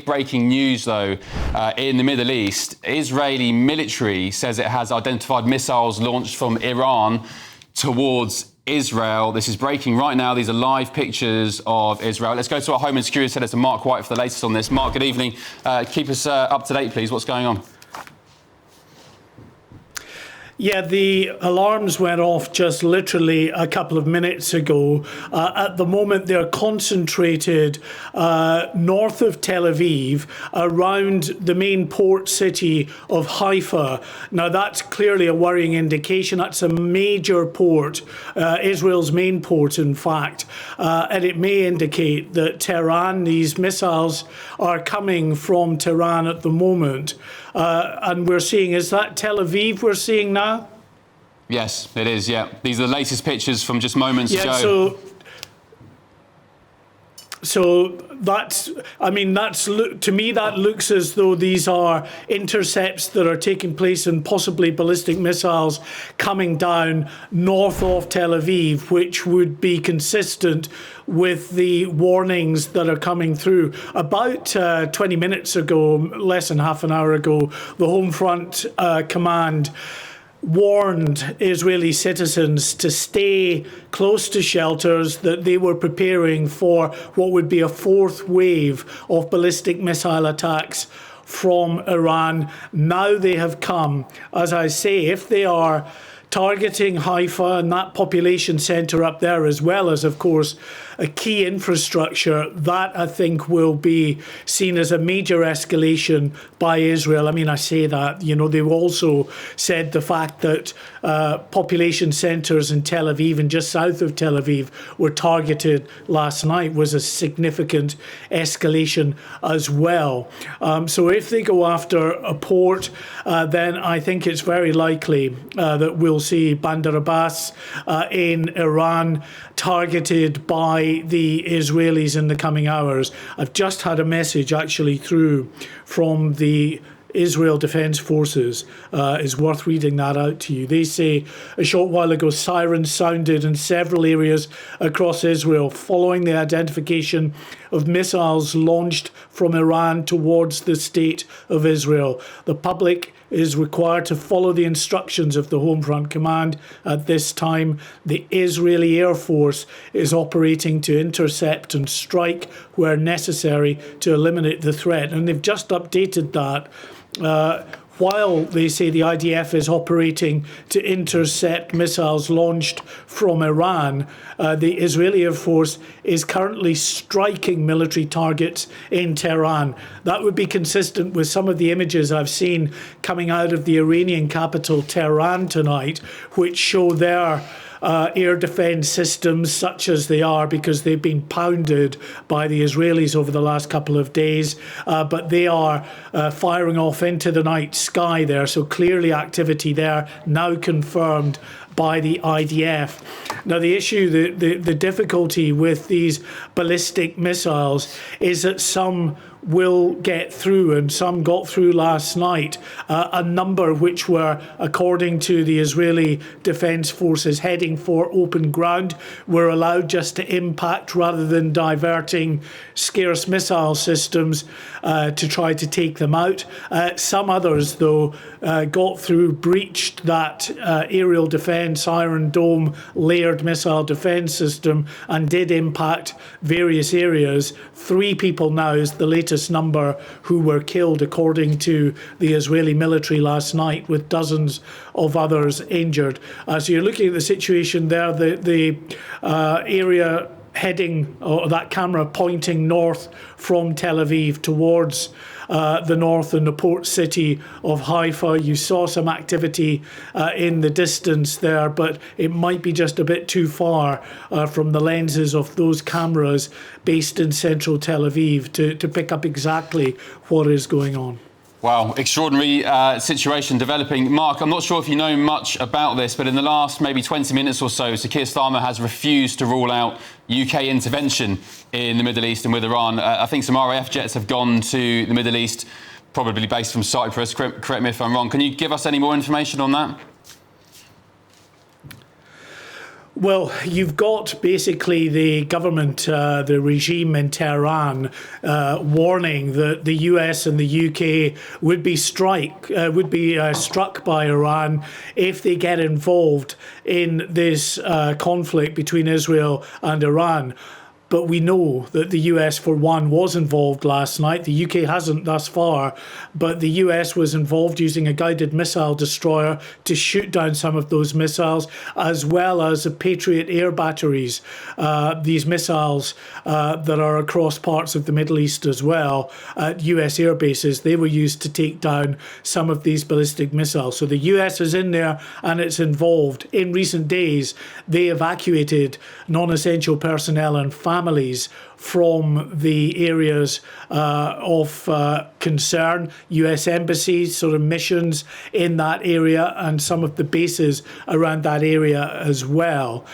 breaking news, though, in the Middle East. Israeli military says it has identified missiles launched from Iran towards Israel. This is breaking right now. These are live pictures of Israel. Let's go to our Home and Security Editor, Mark White, for the latest on this. Mark, good evening. Keep us up to date, please. What's going on? Yeah, the alarms went off just literally a couple of minutes ago. At the moment, they're concentrated north of Tel Aviv, around the main port city of Haifa. Now, that's clearly a worrying indication. That's a major port, Israel's main port, in fact. And it may indicate that Tehran, these missiles are coming from Tehran at the moment. And we're seeing, is that Tel Aviv we're seeing now? Yes, it is, yeah. These are the latest pictures from just moments ago. So that's, I mean, to me, that looks as though these are intercepts that are taking place and possibly ballistic missiles coming down north of Tel Aviv, which would be consistent with the warnings that are coming through. About 20 minutes ago, less than half an hour ago, the Home Front Command warned Israeli citizens to stay close to shelters, that they were preparing for what would be a fourth wave of ballistic missile attacks from Iran. Now they have come. As I say, if they are targeting Haifa and that population centre up there, as well as, of course, a key infrastructure, that I think will be seen as a major escalation by Israel. I mean, I say that, you know, they've also said the fact that population centres in Tel Aviv and just south of Tel Aviv were targeted last night was a significant escalation as well. So if they go after a port, then I think it's very likely that we'll see Bandar Abbas in Iran targeted by the Israelis in the coming hours. I've just had a message actually through from the Israel Defense Forces. Is worth reading that out to you. They say a short while ago sirens sounded in several areas across Israel following the identification of missiles launched from Iran towards the state of Israel. The public is required to follow the instructions of the Home Front Command at this time. The Israeli Air Force is operating to intercept and strike where necessary to eliminate the threat. And they've just updated that. While they say the IDF is operating to intercept missiles launched from Iran, the Israeli Air Force is currently striking military targets in Tehran. That would be consistent with some of the images I've seen coming out of the Iranian capital, Tehran, tonight, which show their air defence systems, such as they are, because they've been pounded by the Israelis over the last couple of days, but they are firing off into the night sky there, so clearly activity there, now confirmed by the IDF. Now, the issue, the difficulty with these ballistic missiles is that some will get through, and some got through last night. A number which were, according to the Israeli Defense Forces, heading for open ground, were allowed just to impact rather than diverting scarce missile systems to try to take them out. Some others, though, got through, breached that aerial defence, Iron Dome layered missile defence system, and did impact various areas. 3 people now is the latest number who were killed, according to the Israeli military last night, with dozens of others injured. So you're looking at the situation there, the area heading, or that camera pointing north from Tel Aviv towards the north and the port city of Haifa. You saw some activity in the distance there, but it might be just a bit too far from the lenses of those cameras based in central Tel Aviv to pick up exactly what is going on. Wow, extraordinary situation developing. Mark, I'm not sure if you know much about this, but in the last maybe 20 minutes or so, Sir Keir Starmer has refused to rule out UK intervention in the Middle East and with Iran. I think some RAF jets have gone to the Middle East, probably based from Cyprus. Correct me if I'm wrong. Can you give us any more information on that? Well, you've got basically the government, the regime in Tehran, warning that the US and the UK would be struck by Iran if they get involved in this conflict between Israel and Iran. But we know that the US, for one, was involved last night. The UK hasn't thus far, but the US was involved using a guided missile destroyer to shoot down some of those missiles, as well as the Patriot air batteries, these missiles that are across parts of the Middle East as well, at US air bases. They were used to take down some of these ballistic missiles. So the US is in there and it's involved. In recent days, they evacuated non-essential personnel and families from the areas of concern, US embassies, sort of missions in that area, and some of the bases around that area as well.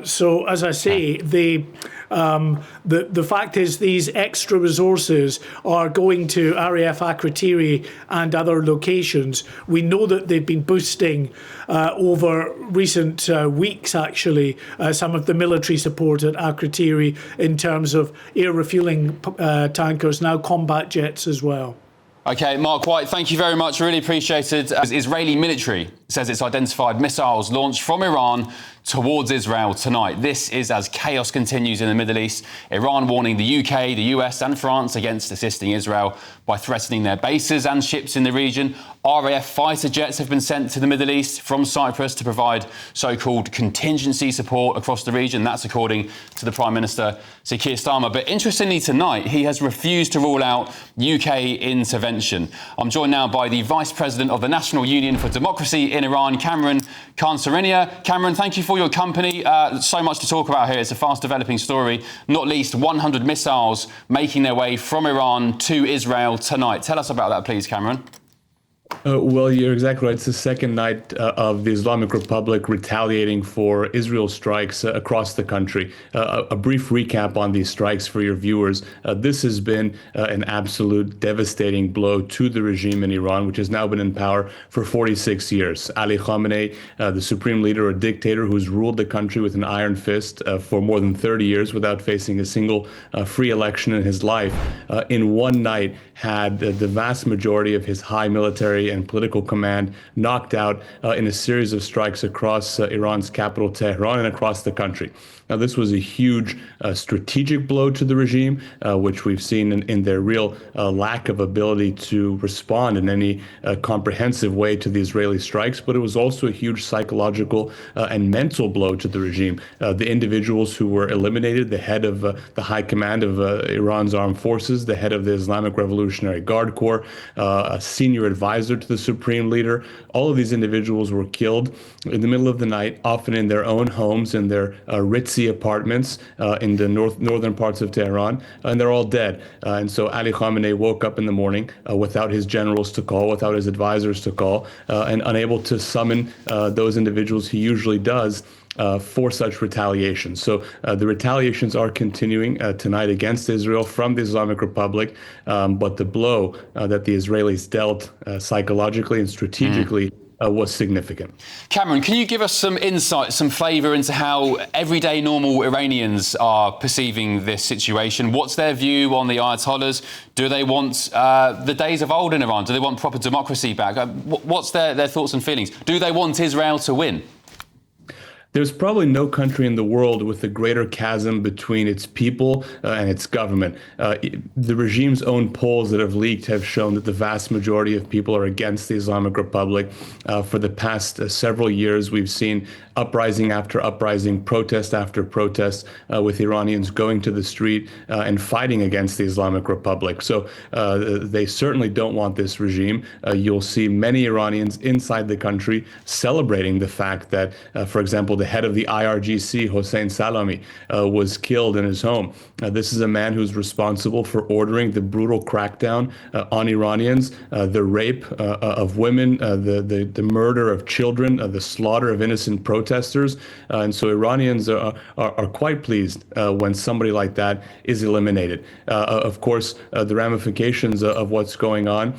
So, as I say, the fact is these extra resources are going to RAF Akrotiri and other locations. We know that they've been boosting over recent weeks, actually, some of the military support at Akrotiri in terms of air refueling tankers, now combat jets as well. OK, Mark White, thank you very much. Really appreciate it. Israeli military says it's identified missiles launched from Iran towards Israel tonight. This is as chaos continues in the Middle East. Iran warning the UK, the US and France against assisting Israel by threatening their bases and ships in the region. RAF fighter jets have been sent to the Middle East from Cyprus to provide so-called contingency support across the region. That's according to the Prime Minister, Sir Keir Starmer. But interestingly tonight, he has refused to rule out UK intervention. I'm joined now by the Vice President of the National Union for Democracy in Iran, Cameron Khan-Serenia. Cameron, thank you for your company. So much to talk about here. It's a fast-developing story. Not least 100 missiles making their way from Iran to Israel tonight. Tell us about that, please, Cameron. Well, you're exactly right. It's the second night of the Islamic Republic retaliating for Israel strikes across the country. A brief recap on these strikes for your viewers. This has been an absolute devastating blow to the regime in Iran, which has now been in power for 46 years. Ali Khamenei, the supreme leader or dictator who's ruled the country with an iron fist for more than 30 years without facing a single free election in his life, in one night had the vast majority of his high military and political command knocked out in a series of strikes across Iran's capital, Tehran, and across the country. Now, this was a huge strategic blow to the regime, which we've seen in their real lack of ability to respond in any comprehensive way to the Israeli strikes. But it was also a huge psychological and mental blow to the regime. The individuals who were eliminated, the head of the high command of Iran's armed forces, the head of the Islamic Revolutionary Guard Corps, a senior advisor to the supreme leader, all of these individuals were killed in the middle of the night, often in their own homes, in their ritzy apartments in the northern parts of Tehran, and they're all dead. And so Ali Khamenei woke up in the morning without his generals to call, without his advisors to call, and unable to summon those individuals he usually does for such retaliation. So the retaliations are continuing tonight against Israel from the Islamic Republic, but the blow that the Israelis dealt psychologically and strategically was significant. Cameron, can you give us some insight, some flavour into how everyday normal Iranians are perceiving this situation? What's their view on the Ayatollahs? Do they want the days of old in Iran? Do they want proper democracy back? What's their thoughts and feelings? Do they want Israel to win? There's probably no country in the world with a greater chasm between its people and its government. The regime's own polls that have leaked have shown that the vast majority of people are against the Islamic Republic. For the past several years, we've seen uprising after uprising, protest after protest, with Iranians going to the street and fighting against the Islamic Republic. So they certainly don't want this regime. You'll see many Iranians inside the country celebrating the fact that, for example, the head of the IRGC, Hossein Salami, was killed in his home. This is a man who's responsible for ordering the brutal crackdown on Iranians, the rape of women, the murder of children, the slaughter of innocent protesters protesters. And so Iranians are quite pleased when somebody like that is eliminated. Of course, the ramifications of what's going on,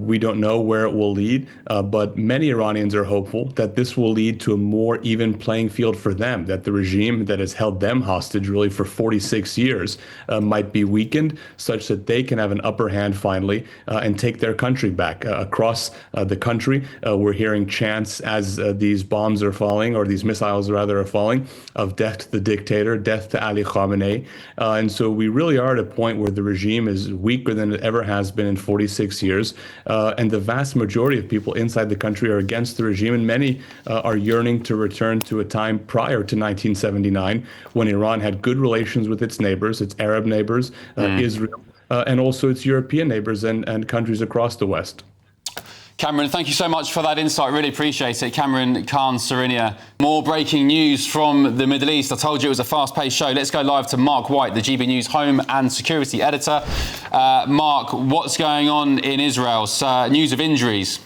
we don't know where it will lead, but many Iranians are hopeful that this will lead to a more even playing field for them, that the regime that has held them hostage really for 46 years might be weakened such that they can have an upper hand finally and take their country back. Across the country, we're hearing chants as these bombs are falling, or these missiles rather are falling, of death to the dictator, death to Ali Khamenei. And so we really are at a point where the regime is weaker than it ever has been in 46 years. And the vast majority of people inside the country are against the regime, and many are yearning to return to a time prior to 1979 when Iran had good relations with its neighbors, its Arab neighbors, Israel, and also its European neighbors and countries across the West. Cameron, thank you so much for that insight. Really appreciate it. Cameron Khan Serinia. More breaking news from the Middle East. I told you it was a fast-paced show. Let's go live to Mark White, the GBNews Home and Security Editor. Mark, what's going on in Israel? News of injuries.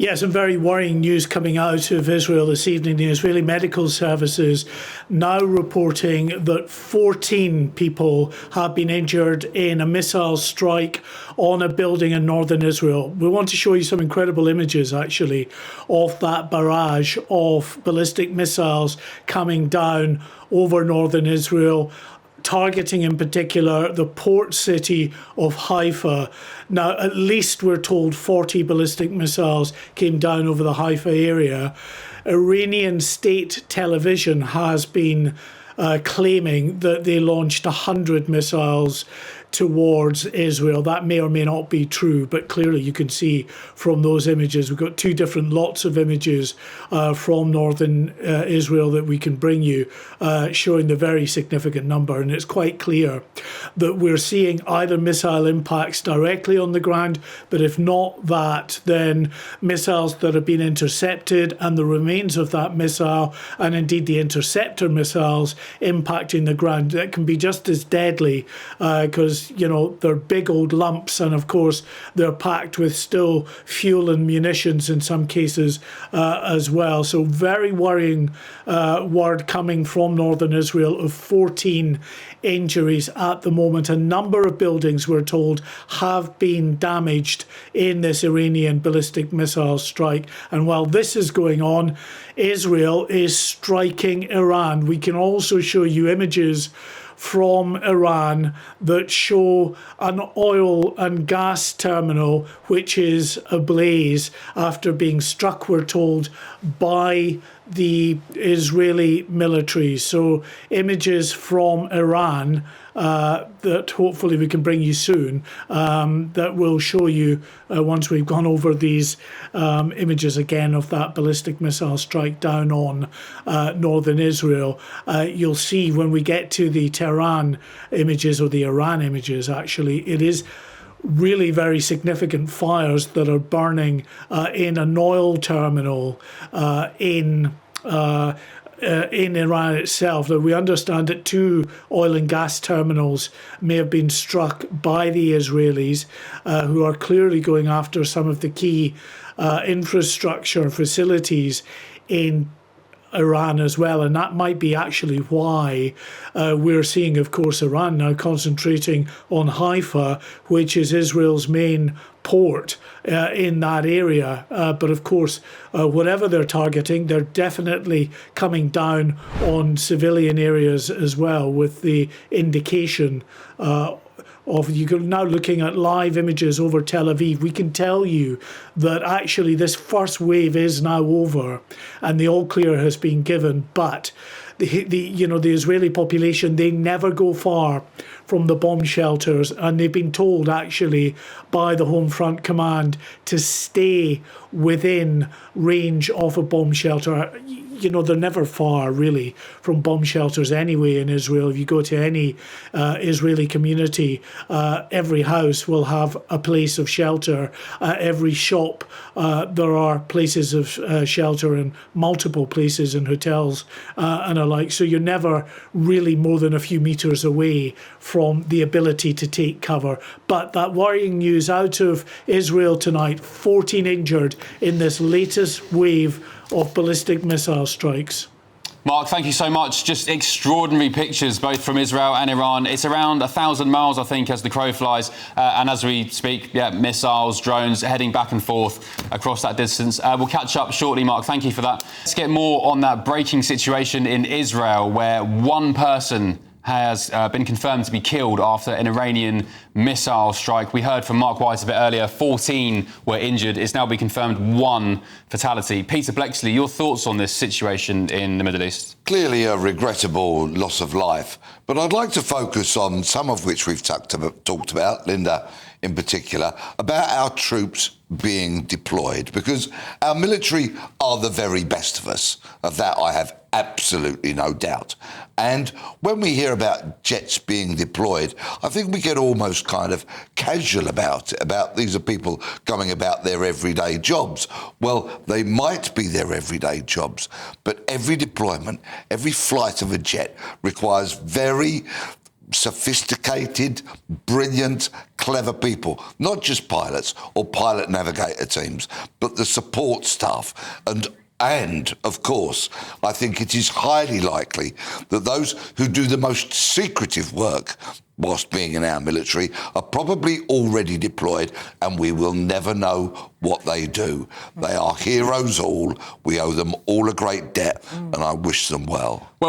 Yeah, some very worrying news coming out of Israel this evening. The Israeli medical services now reporting that 14 people have been injured in a missile strike on a building in northern Israel. We want to show you some incredible images, actually, of that barrage of ballistic missiles coming down over northern Israel, targeting in particular the port city of Haifa. Now, at least we're told 40 ballistic missiles came down over the Haifa area. Iranian state television has been claiming that they launched 100 missiles towards Israel. That may or may not be true, but clearly you can see from those images. We've got two different lots of images from northern Israel that we can bring you, showing the very significant number. And it's quite clear that we're seeing either missile impacts directly on the ground, but if not that, then missiles that have been intercepted and the remains of that missile, and indeed the interceptor missiles impacting the ground, that can be just as deadly because they're big old lumps, and of course they're packed with still fuel and munitions in some cases as well. So very worrying word coming from northern Israel of 14 injuries at the moment. A number of buildings, we're told, have been damaged in this Iranian ballistic missile strike. And while this is going on, Israel is striking Iran. We can also show you images from Iran that show an oil and gas terminal which is ablaze after being struck, we're told, by the Israeli military. So images from Iran that hopefully we can bring you soon, that will show you once we've gone over these images again of that ballistic missile strike down on northern Israel. You'll see when we get to the Tehran images, or the Iran images actually, it is really very significant fires that are burning in an oil terminal in Iran itself. That we understand that 2 oil and gas terminals may have been struck by the Israelis, who are clearly going after some of the key infrastructure facilities in Iran as well, and that might be actually why we're seeing, of course, Iran now concentrating on Haifa, which is Israel's main port in that area. But of course, whatever they're targeting, they're definitely coming down on civilian areas as well, with the indication you're now looking at live images over Tel Aviv. We can tell you that actually this first wave is now over and the all clear has been given, but the Israeli population, they never go far from the bomb shelters, and they've been told actually by the Home Front Command to stay within range of a bomb shelter. They're never far really from bomb shelters anyway in Israel. If you go to any Israeli community, every house will have a place of shelter. Every shop, there are places of shelter, and multiple places in hotels and alike. So you're never really more than a few meters away from from the ability to take cover. But that worrying news out of Israel tonight, 14 injured in this latest wave of ballistic missile strikes. Mark, thank you so much. Just extraordinary pictures, both from Israel and Iran. It's around 1,000 miles, I think, as the crow flies. And as we speak, missiles, drones heading back and forth across that distance. We'll catch up shortly, Mark. Thank you for that. Let's get more on that breaking situation in Israel, where one person has been confirmed to be killed after an Iranian missile strike. We heard from Mark White a bit earlier, 14 were injured. It's now been confirmed one fatality. Peter Blexley, your thoughts on this situation in the Middle East? Clearly a regrettable loss of life, but I'd like to focus on some of which we've talked about, Linda in particular, about our troops being deployed, because our military are the very best of us. Of that I have absolutely no doubt. And when we hear about jets being deployed, I think we get almost kind of casual about it, about these are people going about their everyday jobs. Well, they might be their everyday jobs, but every deployment, every flight of a jet requires very sophisticated, brilliant, clever people, not just pilots or pilot navigator teams, but the support staff. And, of course, I think it is highly likely that those who do the most secretive work whilst being in our military are probably already deployed, and we will never know what they do. They are heroes all. We owe them all a great debt, and I wish them well.